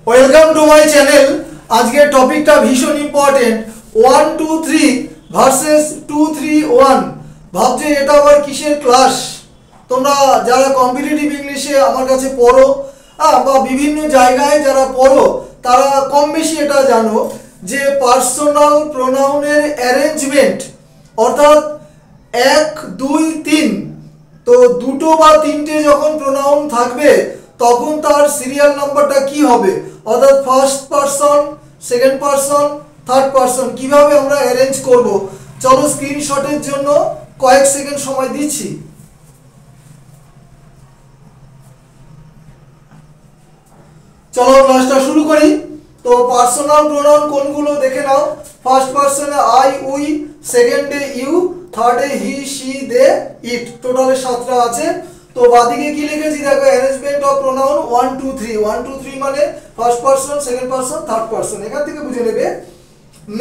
Welcome to my channel. আজকের টপিকটা ভীষণ ইম্পর্টেন্ট। 1 2 3 ভার্সেস 2 3 1। ভাবছে এটা আবার কিসের ক্লাস? তোমরা যারা কম্পিটিটিভ ইংলিশে আমার কাছে পড়ো বা বিভিন্ন জায়গায় যারা পড়ো তারা কম বেশি এটা জানো যে পার্সোনাল প্রোনাউনের অ্যারেঞ্জমেন্ট অর্থাৎ 1 2 3, তো দুটো বা তিনটে যখন প্রোনাউন থাকবে তখন তার সিরিয়াল নাম্বারটা কি হবে, অর্থাৎ first person, second person, third person কিভাবে আমরা অ্যারেঞ্জ করব। চলো স্ক্রিনশটের জন্য কয়েক সেকেন্ড সময় দিচ্ছি। চলো ক্লাসটা শুরু করি। তো পার্সোনাল প্রোনাউন কোনগুলো দেখে নাও। ফার্স্ট পারসনে আই উই, সেকেন্ডে ইউ, থার্ডে হি শি দে ইট, টোটালে 7টা আছে। তো বাদিকে কি লিখেছি দেখো, অ্যারেঞ্জমেন্ট অফ প্রোনাউন 1 2 3। 1 2 3 মানে first person, second person, third person. এখান থেকে বুঝে নেবে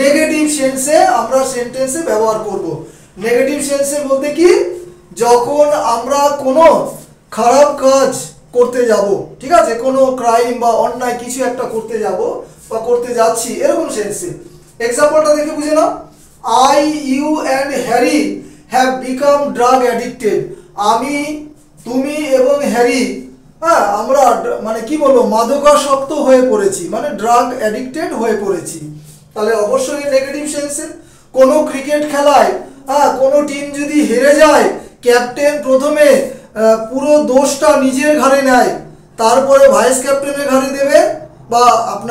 নেগেটিভ সেন্সে আমরা সেন্টেন্সে ব্যবহার করব। নেগেটিভ সেন্সে বলতে কি, যখন আমরা কোনো খারাপ কাজ করতে যাব, ঠিক আছে, কোনো ক্রাইম বা অন্যায় কিছু একটা করতে যাব বা করতে যাচ্ছি, এরকম সেন্সে। এক্সাম্পলটা দেখে বুঝে নাও। I you and Harry have become drug addicted. আমি, তুমি এবং হ্যারি আমরা মানে কি বলবো, মাদকাসক্ত হয়ে পড়েছি, মানে ড্রাগ অ্যাডিক্টেড হয়ে পড়েছি। তাহলে অবশ্যই নেগেটিভ সেন্সে। কোনো ক্রিকেট খেলায় কোনো টিম যদি হেরে যায়, ক্যাপ্টেন প্রথমে পুরো দোষটা নিজের ঘাড়ে নেয়, তারপরে ভাইস ক্যাপ্টেনের ঘাড়ে দেবে বা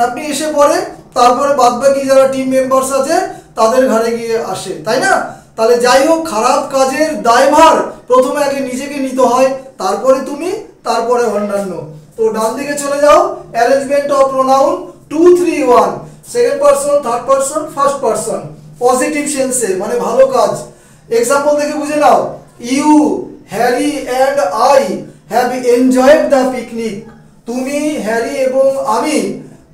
আপনি এসে পড়ে, তারপরে বাদবাকি যারা টিম মেম্বার্স আছে তাদের ঘাড়ে গিয়ে আসে, তাই না? তাহলে যাই হোক, খারাপ কাজের দায়ভার প্রথমে আগে নিজেকে নিতে হয়, তারপরে তুমি, তারপরে অন্যান্য। তো ডান দিকে চলে যাও। Arrangement of pronoun 2 3 1, second person, third person, first person, positive সেন্সে মানে ভালো কাজ। এক্সাম্পল দেখে বুঝে নাও। You, Harry and I have enjoyed the picnic. তুমি, হ্যারি এবং আমি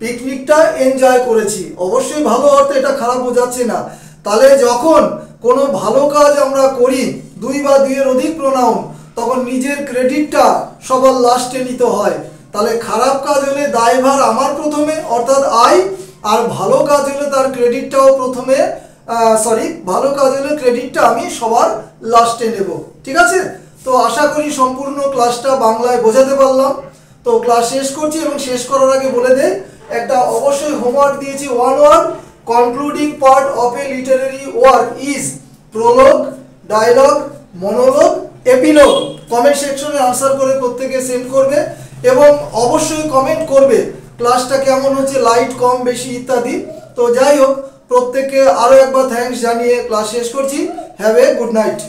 পিকনিকটা এনজয় করেছি। অবশ্যই ভালো অর্থে, এটা খারাপ বোঝাচ্ছে না। তাহলে যখন কোনো ভালো কাজ আমরা করি, 2 বা 2 এর অধিক প্রোনাউন, তখন নিজের ক্রেডিটটা সবার লাস্টে নিতে হয়। তাহলে খারাপ কাজ হলে দায়ভার আমার প্রথমে, অর্থাৎ আই, আর ভালো কাজ হলে তার ক্রেডিটটাও প্রথমে, ভালো কাজ হলে ক্রেডিটটা আমি সবার লাস্টে নেব, ঠিক আছে? তো আশা করি সম্পূর্ণ ক্লাসটা বাংলায় বোঝাতে পারলাম। তো ক্লাস শেষ করছি, এবং শেষ করার আগে বলে দেই, একটা অবশ্যই হোমওয়ার্ক দিয়েছি। 1 1 concluding part of a literary work is prologue, dialogue, monologue, epilogue. Comment সেকশনে আনসার করে প্রত্যেকে সেন্ড করবে, এবং অবশ্যই কমেন্ট করবে ক্লাসটা কেমন হচ্ছে, লাইট কম বেশি ইত্যাদি। তো যাই হোক, প্রত্যেককে আরও একবার থ্যাঙ্কস জানিয়ে ক্লাস শেষ করছি। Have a good night.